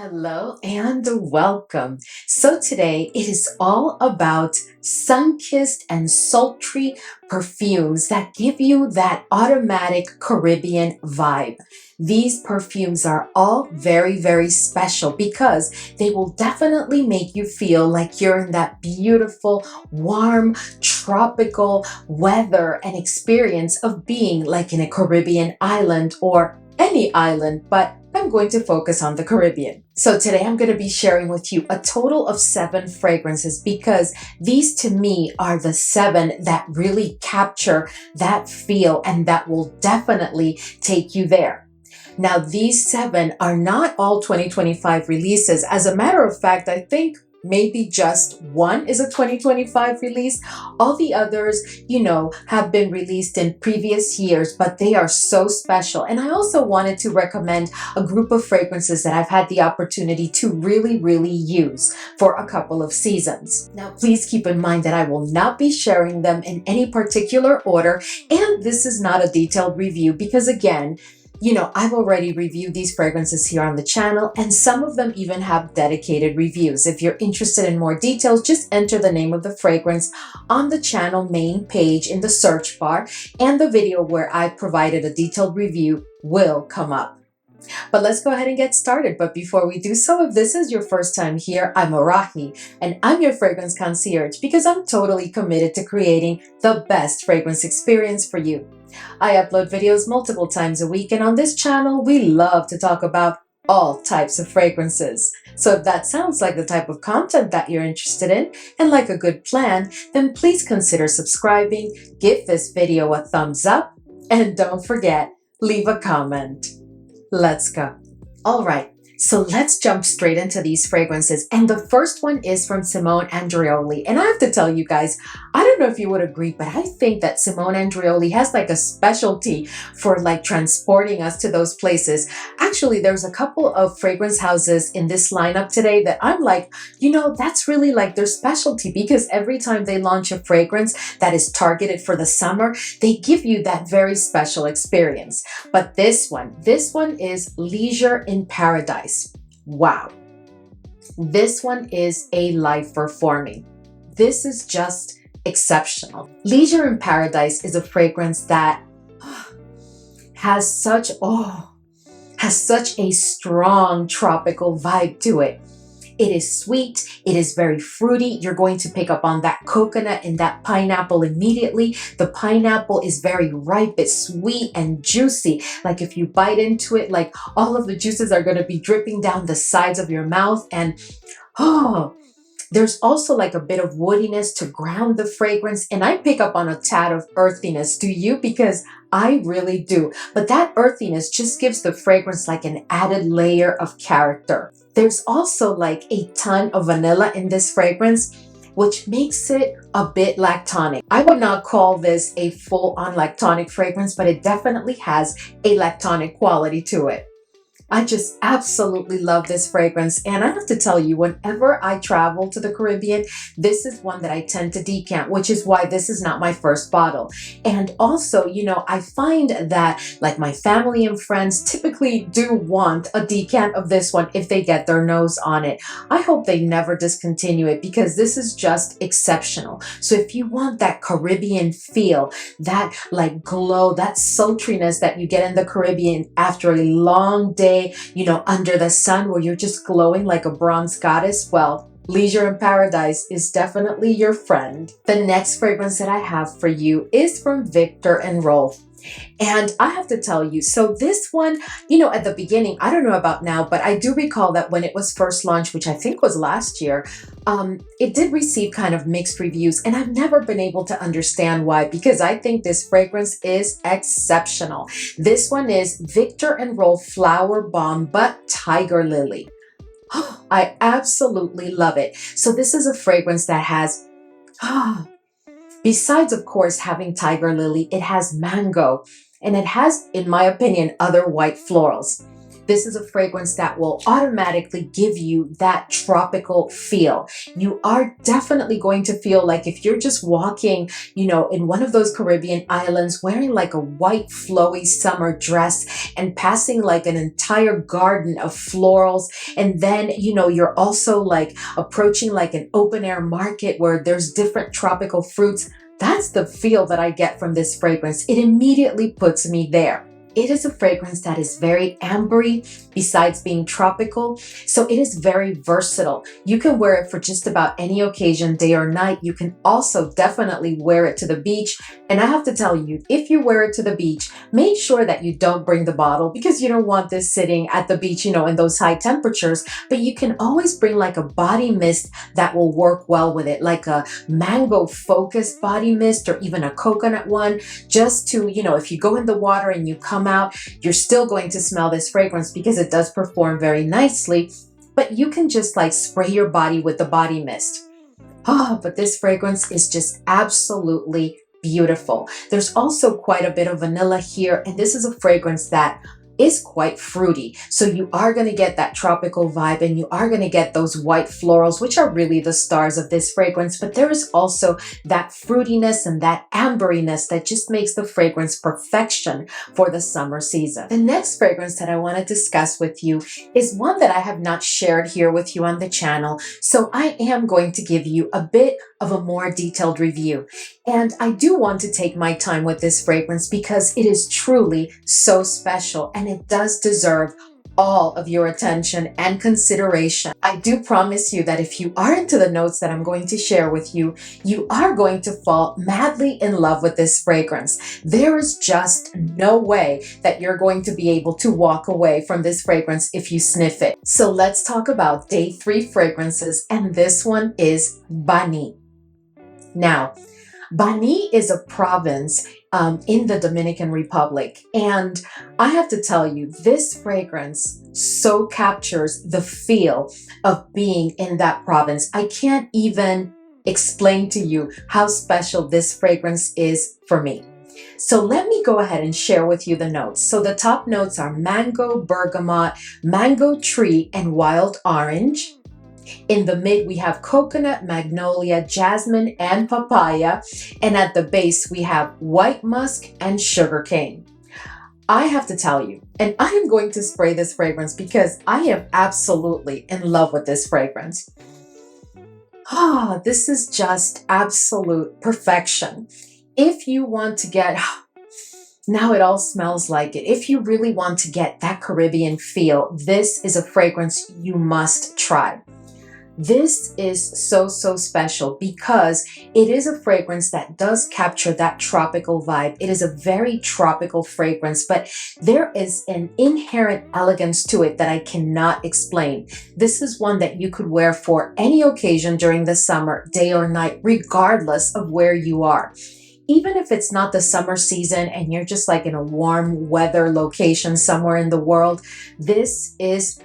Hello and welcome. So today it is all about Sunkissed and Sultry perfumes that give you that automatic Caribbean vibe. These perfumes are all very, very special because they will definitely make you feel like you're in that beautiful, warm, tropical weather and experience of being like in a Caribbean island or any island, but I'm going to focus on the Caribbean. So today I'm going to be sharing with you a total of 7 fragrances because these to me are the 7 that really capture that feel and that will definitely take you there. Now these 7 are not all 2025 releases. As a matter of fact, I think maybe just one is a 2025 release. All the others, have been released in previous years, but they are so special. And I also wanted to recommend a group of fragrances that I've had the opportunity to really, really use for a couple of seasons. Now, please keep in mind that I will not be sharing them in any particular order, and this is not a detailed review because again, I've already reviewed these fragrances here on the channel, and some of them even have dedicated reviews. If you're interested in more details, just enter the name of the fragrance on the channel main page in the search bar, and the video where I provided a detailed review will come up. But let's go ahead and get started. But before we do so, if this is your first time here, I'm Arahi, and I'm your fragrance concierge because I'm totally committed to creating the best fragrance experience for you. I upload videos multiple times a week, and on this channel, we love to talk about all types of fragrances. So if that sounds like the type of content that you're interested in and like a good plan, then please consider subscribing, give this video a thumbs up, and don't forget, leave a comment. Let's go. All right, so let's jump straight into these fragrances. And the first one is from Simone Andreoli. And I have to tell you guys, I don't know if you would agree, but I think that Simone Andreoli has like a specialty for like transporting us to those places. Actually, there's a couple of fragrance houses in this lineup today that I'm like, that's really like their specialty because every time they launch a fragrance that is targeted for the summer, they give you that very special experience. But this one is Leisure in Paradise. Wow. This one is a lifer for me. This is just exceptional. Leisure in Paradise is a fragrance that has such a strong tropical vibe to it. It is sweet, it is very fruity. You're going to pick up on that coconut and that pineapple immediately. The pineapple is very ripe, it's sweet and juicy. Like if you bite into it, like all of the juices are going to be dripping down the sides of your mouth. And there's also like a bit of woodiness to ground the fragrance. And I pick up on a tad of earthiness. Do you? Because I really do. But that earthiness just gives the fragrance like an added layer of character. There's also like a ton of vanilla in this fragrance, which makes it a bit lactonic. I would not call this a full-on lactonic fragrance, but it definitely has a lactonic quality to it. I just absolutely love this fragrance. And I have to tell you, whenever I travel to the Caribbean, this is one that I tend to decant, which is why this is not my first bottle. And also, I find that like my family and friends typically do want a decant of this one if they get their nose on it. I hope they never discontinue it because this is just exceptional. So if you want that Caribbean feel, that like glow, that sultriness that you get in the Caribbean after a long day, under the sun where you're just glowing like a bronze goddess, well, Leisure in Paradise is definitely your friend. The next fragrance that I have for you is from Viktor and Rolf. And I have to tell you, so this one, at the beginning, I don't know about now, but I do recall that when it was first launched, which I think was last year, it did receive kind of mixed reviews, and I've never been able to understand why, because I think this fragrance is exceptional. This one is Viktor and Rolf Flowerbomb, but Tiger Lily. I absolutely love it. So this is a fragrance that has, besides, of course, having Tiger Lily, it has mango, and it has, in my opinion, other white florals. This is a fragrance that will automatically give you that tropical feel. You are definitely going to feel like if you're just walking, you know, in one of those Caribbean islands wearing like a white flowy summer dress and passing like an entire garden of florals. And then, you know, you're also like approaching like an open air market where there's different tropical fruits. That's the feel that I get from this fragrance. It immediately puts me there. It is a fragrance that is very ambery besides being tropical, so it is very versatile. You can wear it for just about any occasion, day or night. You can also definitely wear it to the beach. And I have to tell you, if you wear it to the beach, make sure that you don't bring the bottle because you don't want this sitting at the beach, you know, in those high temperatures. But you can always bring like a body mist that will work well with it, like a mango focused body mist or even a coconut one, just to, you know, if you go in the water and you come out, you're still going to smell this fragrance because it does perform very nicely, but you can just like spray your body with the body mist. But this fragrance is just absolutely beautiful. There's also quite a bit of vanilla here, and this is a fragrance that is quite fruity. So you are going to get that tropical vibe and you are going to get those white florals, which are really the stars of this fragrance. But there is also that fruitiness and that amberiness that just makes the fragrance perfection for the summer season. The next fragrance that I want to discuss with you is one that I have not shared here with you on the channel. So I am going to give you a bit of a more detailed review. And I do want to take my time with this fragrance because it is truly so special and it does deserve all of your attention and consideration. I do promise you that if you are into the notes that I'm going to share with you, you are going to fall madly in love with this fragrance. There is just no way that you're going to be able to walk away from this fragrance if you sniff it. So let's talk about day 3 fragrances, and this one is Bani. Now, Bani is a province in the Dominican Republic, and I have to tell you, this fragrance so captures the feel of being in that province. I can't even explain to you how special this fragrance is for me. So let me go ahead and share with you the notes. So the top notes are mango, bergamot, mango tree, and wild orange. In the mid, we have coconut, magnolia, jasmine, and papaya. And at the base, we have white musk and sugarcane. I have to tell you, and I am going to spray this fragrance because I am absolutely in love with this fragrance. This is just absolute perfection. If you want to get, now it all smells like it. If you really want to get that Caribbean feel, this is a fragrance you must try. This is so special because it is a fragrance that does capture that tropical vibe. It is a very tropical fragrance, but there is an inherent elegance to it that I cannot explain. This is one that you could wear for any occasion during the summer, day or night, regardless of where you are. Even if it's not the summer season and you're just like in a warm weather location somewhere in the world, this is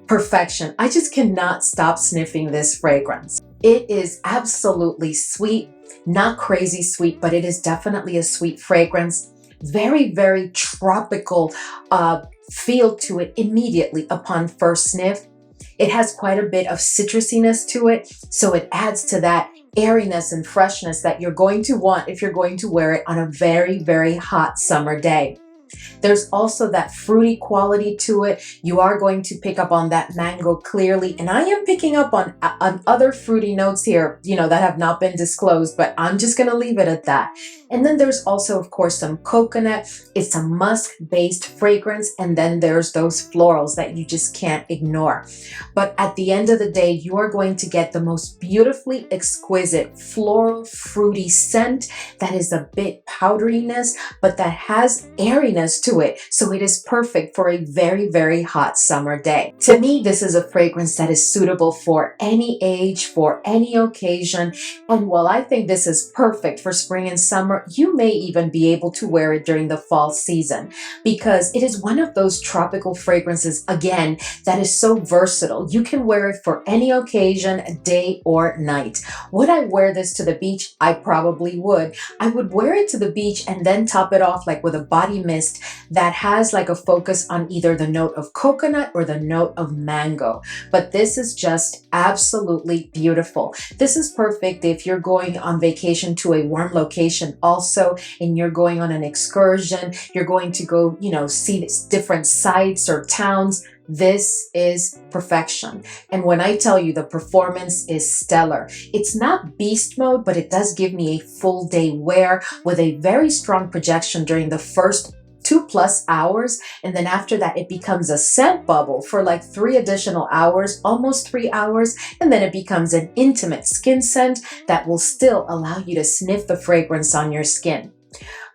perfection. I just cannot stop sniffing this fragrance. It is absolutely sweet, not crazy sweet, but it is definitely a sweet fragrance. Very tropical feel to it immediately upon first sniff. It has quite a bit of citrusiness to it, so it adds to that airiness and freshness that you're going to want if you're going to wear it on a very hot summer day. There's also that fruity quality to it. You are going to pick up on that mango clearly, and I am picking up on other fruity notes here, you know, that have not been disclosed, but I'm just going to leave it at that. And then there's also, of course, some coconut. It's a musk-based fragrance, and then there's those florals that you just can't ignore. But at the end of the day, you are going to get the most beautifully exquisite floral, fruity scent that is a bit powderiness, but that has airiness to it. So it is perfect for a very hot summer day. To me, this is a fragrance that is suitable for any age, for any occasion. And while I think this is perfect for spring and summer, you may even be able to wear it during the fall season because it is one of those tropical fragrances, again, that is so versatile. You can wear it for any occasion, day or night. Would I wear this to the beach? I probably would. I would wear it to the beach and then top it off like with a body mist mist that has like a focus on either the note of coconut or the note of mango. But this is just absolutely beautiful. This is perfect if you're going on vacation to a warm location also, and you're going on an excursion, you're going to go, you know, see different sites or towns. This is perfection. And when I tell you the performance is stellar, it's not beast mode, but it does give me a full day wear with a very strong projection during the first 2+ hours. And then after that, it becomes a scent bubble for like 3 additional hours, almost 3 hours. And then it becomes an intimate skin scent that will still allow you to sniff the fragrance on your skin.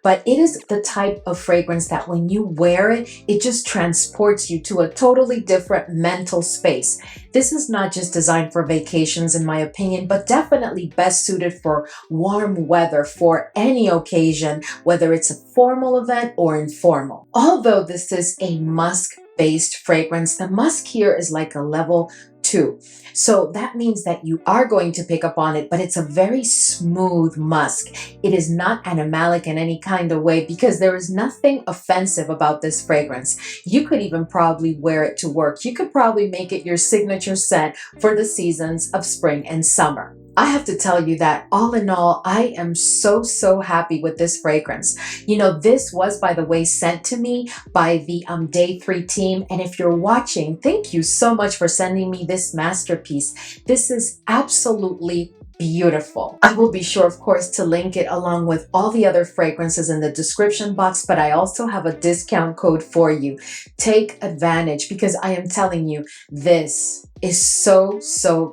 But it is the type of fragrance that when you wear it, it just transports you to a totally different mental space. This is not just designed for vacations, in my opinion, but definitely best suited for warm weather, for any occasion, whether it's a formal event or informal. Although this is a musk-based fragrance, the musk here is like a level 2. So that means that you are going to pick up on it, but it's a very smooth musk. It is not animalic in any kind of way because there is nothing offensive about this fragrance. You could even probably wear it to work. You could probably make it your signature scent for the seasons of spring and summer. I have to tell you that all in all, I am so happy with this fragrance. You know, this was, by the way, sent to me by the Day 3 team. And if you're watching, thank you so much for sending me this masterpiece. This is absolutely beautiful. I will be sure, of course, to link it along with all the other fragrances in the description box, but I also have a discount code for you. Take advantage because I am telling you, this is so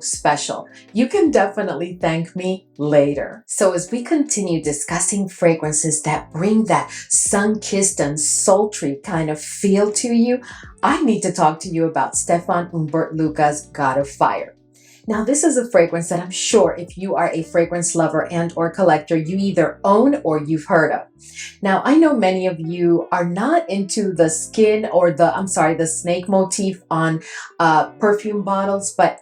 special. You can definitely thank me later. So as we continue discussing fragrances that bring that sun-kissed and sultry kind of feel to you, I need to talk to you about Stephane Humbert Luca's God of Fire. Now, this is a fragrance that I'm sure if you are a fragrance lover and or collector, you either own or you've heard of. Now, I know many of you are not into the skin or the snake motif on perfume bottles, but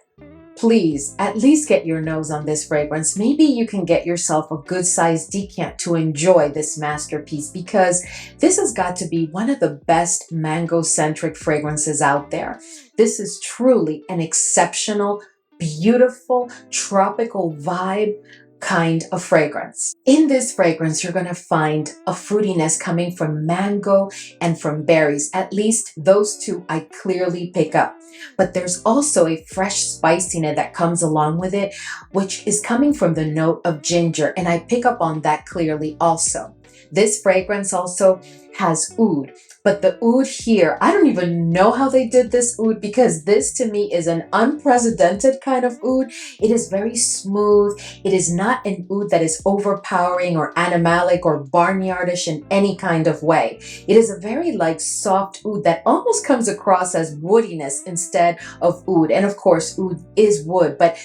please at least get your nose on this fragrance. Maybe you can get yourself a good sized decant to enjoy this masterpiece because this has got to be one of the best mango-centric fragrances out there. This is truly an exceptional, beautiful, tropical vibe kind of fragrance. In this fragrance, you're going to find a fruitiness coming from mango and from berries. At least those two I clearly pick up. But there's also a fresh spiciness that comes along with it, which is coming from the note of ginger. And I pick up on that clearly also. This fragrance also has oud, but the oud here, I don't even know how they did this oud because this to me is an unprecedented kind of oud. It is very smooth. It is not an oud that is overpowering or animalic or barnyardish in any kind of way. It is a very like soft oud that almost comes across as woodiness instead of oud. And of course, oud is wood, but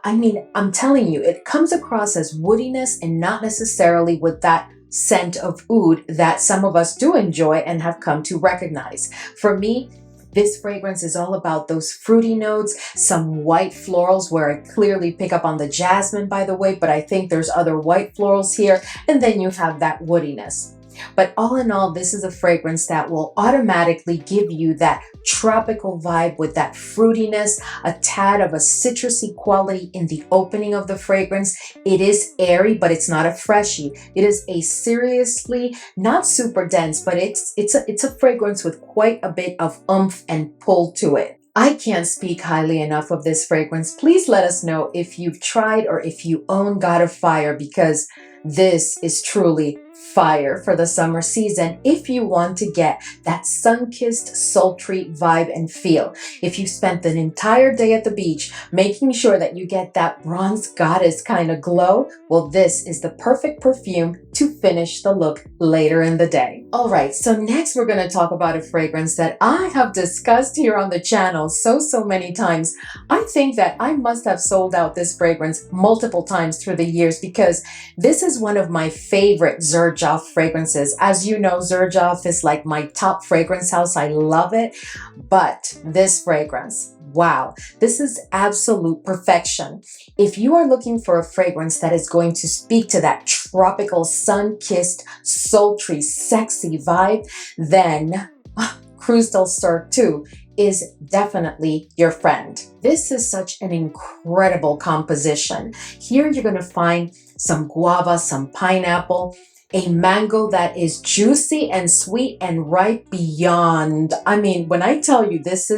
I mean, I'm telling you, it comes across as woodiness and not necessarily with that scent of oud that some of us do enjoy and have come to recognize. For me, this fragrance is all about those fruity notes, some white florals where I clearly pick up on the jasmine, by the way, but I think there's other white florals here. And then you have that woodiness. But all in all, this is a fragrance that will automatically give you that tropical vibe with that fruitiness, a tad of a citrusy quality in the opening of the fragrance. It is airy, but it's not a freshie. It is a seriously not super dense, but it's a fragrance with quite a bit of oomph and pull to it. I can't speak highly enough of this fragrance. Please let us know if you've tried or if you own God of Fire, because this is truly fire for the summer season if you want to get that sun-kissed, sultry vibe and feel. If you spent an entire day at the beach making sure that you get that bronze goddess kind of glow, well, this is the perfect perfume to finish the look later in the day. All right, so next we're going to talk about a fragrance that I have discussed here on the channel so many times. I think that I must have sold out this fragrance multiple times through the years because this is one of my favorite Xerjoff fragrances. As you know, Xerjoff is like my top fragrance house. I love it. But this fragrance, Wow, this is absolute perfection. If you are looking for a fragrance that is going to speak to that tropical, sun-kissed, sultry, sexy vibe, then Cruz Del Sur II is definitely your friend. This is such an incredible composition. Here you're going to find some guava, some pineapple, a mango that is juicy and sweet and ripe beyond. I mean, when I tell you this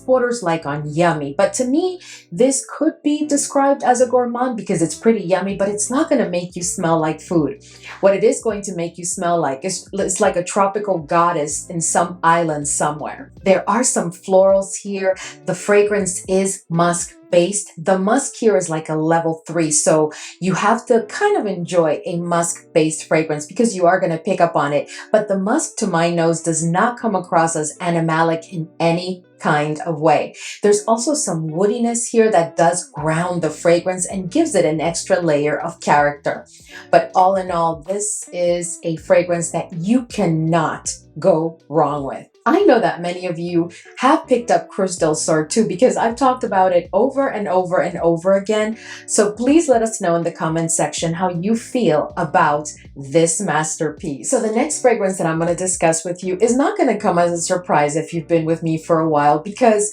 borders like on yummy, but to me, this could be described as a gourmand because it's pretty yummy, but it's not going to make you smell like food. What it is going to make you smell like is it's like a tropical goddess in some island somewhere. There are some florals here. The fragrance is musk based. The musk here is like a level 3, so you have to kind of enjoy a musk based fragrance because you are going to pick up on it, but the musk to my nose does not come across as animalic in any kind of way. There's also some woodiness here that does ground the fragrance and gives it an extra layer of character. But all in all, this is a fragrance that you cannot go wrong with. I know that many of you have picked up Cruz Del Sur II because I've talked about it over and over and over again. So please let us know in the comment section how you feel about this masterpiece. So the next fragrance that I'm going to discuss with you is not going to come as a surprise if you've been with me for a while, because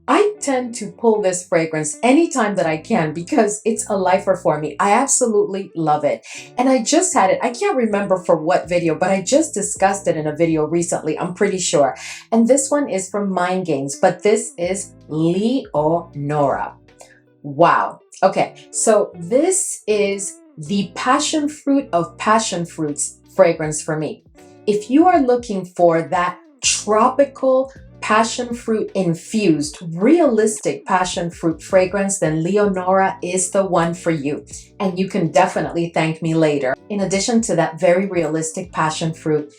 I tend to pull this fragrance anytime that I can because it's a lifer for me. I absolutely love it. And I just had it, I can't remember for what video, but I just discussed it in a video recently, I'm pretty sure. And this one is from Mind Games, but this is Leonora. Wow. Okay, so this is the passion fruit of passion fruits fragrance for me. If you are looking for that tropical, passion fruit infused, realistic passion fruit fragrance, then Leonora is the one for you. And you can definitely thank me later. In addition to that very realistic passion fruit,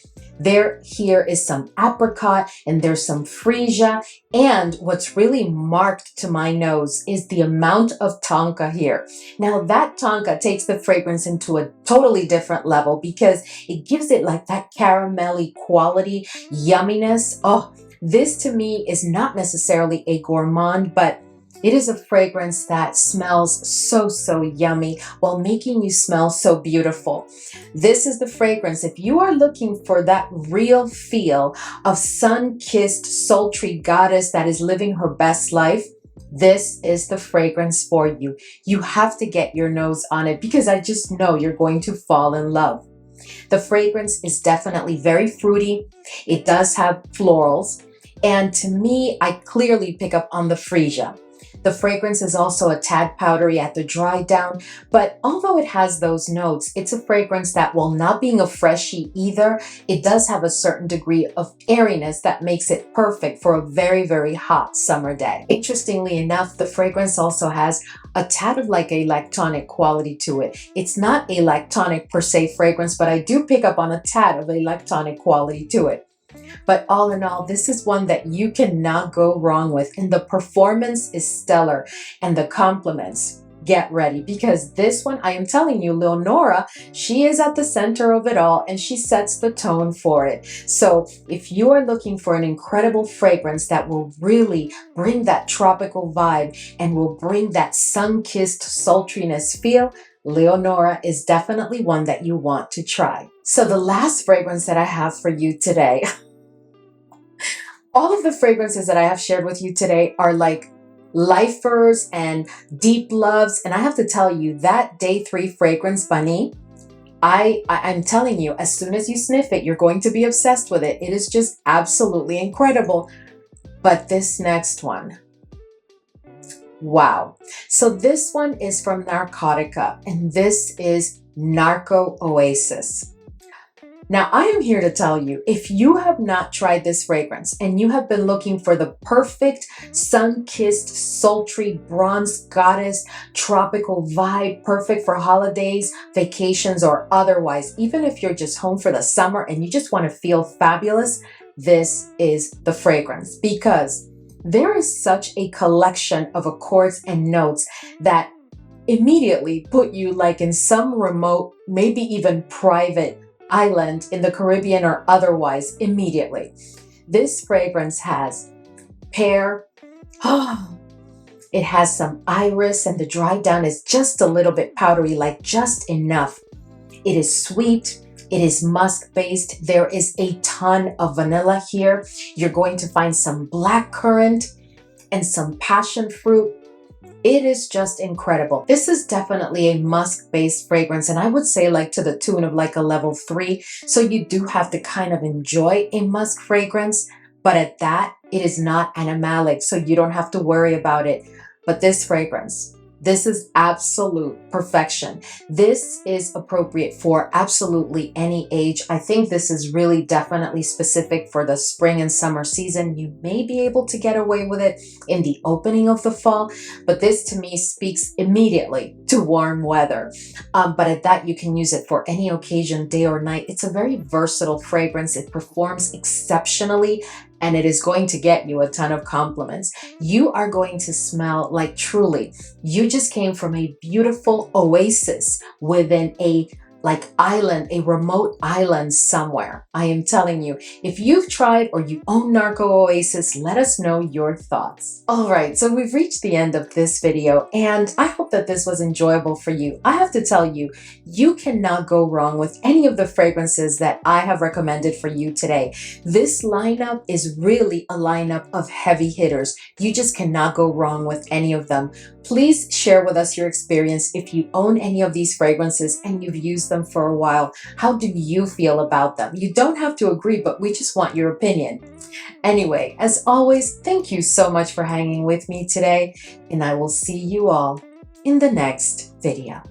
here is some apricot and there's some freesia. And what's really marked to my nose is the amount of tonka here. Now that tonka takes the fragrance into a totally different level because it gives it like that caramelly quality, yumminess. Oh, this to me is not necessarily a gourmand, but it is a fragrance that smells so, so yummy while making you smell so beautiful. This is the fragrance. If you are looking for that real feel of sun-kissed, sultry goddess that is living her best life, this is the fragrance for you. You have to get your nose on it because I just know you're going to fall in love. The fragrance is definitely very fruity. It does have florals. And to me, I clearly pick up on the freesia. The fragrance is also a tad powdery at the dry down, but although it has those notes, it's a fragrance that, while not being a freshie either, it does have a certain degree of airiness that makes it perfect for a very, very hot summer day. Interestingly enough, the fragrance also has a tad of like a lactonic quality to it. It's not a lactonic per se fragrance, but I do pick up on a tad of a lactonic quality to it. But all in all, this is one that you cannot go wrong with. And the performance is stellar. And the compliments, get ready. Because this one, I am telling you, Leonora, she is at the center of it all. And she sets the tone for it. So if you are looking for an incredible fragrance that will really bring that tropical vibe and will bring that sun-kissed sultriness feel, Leonora is definitely one that you want to try. So the last fragrance that I have for you today, all of the fragrances that I have shared with you today are like lifers and deep loves. And I have to tell you that day 3 fragrance, Bani, I'm telling you, as soon as you sniff it, you're going to be obsessed with it. It is just absolutely incredible. But this next one, wow. So this one is from Narcotica, and this is Narco Oasis. Now, I am here to tell you, if you have not tried this fragrance and you have been looking for the perfect sun-kissed, sultry, bronze goddess, tropical vibe, perfect for holidays, vacations, or otherwise, even if you're just home for the summer and you just want to feel fabulous, this is the fragrance, because there is such a collection of accords and notes that immediately put you like in some remote, maybe even private island in the Caribbean or otherwise immediately. This fragrance has pear, Oh, it has some iris and the dry down is just a little bit powdery, like just enough. It is sweet. It is musk based. There is a ton of vanilla here. You're going to find some blackcurrant and some passion fruit. It is just incredible. This is definitely a musk-based fragrance, and I would say like to the tune of like a level 3. So you do have to kind of enjoy a musk fragrance, but at that, it is not animalic, so you don't have to worry about it. But this fragrance, this is absolute perfection. This is appropriate for absolutely any age. I think this is really definitely specific for the spring and summer season. You may be able to get away with it in the opening of the fall, but this to me speaks immediately to warm weather. But at that, you can use it for any occasion, day or night. It's a very versatile fragrance. It performs exceptionally, and it is going to get you a ton of compliments. You are going to smell like truly, you just came from a beautiful oasis within a island, a remote island somewhere. I am telling you, if you've tried or you own Narco Oasis, let us know your thoughts. All right, so we've reached the end of this video, and I hope that this was enjoyable for you. I have to tell you, you cannot go wrong with any of the fragrances that I have recommended for you today. This lineup is really a lineup of heavy hitters. You just cannot go wrong with any of them. Please share with us your experience if you own any of these fragrances and you've used them for a while. How do you feel about them? You don't have to agree, but we just want your opinion. Anyway, as always, thank you so much for hanging with me today, and I will see you all in the next video.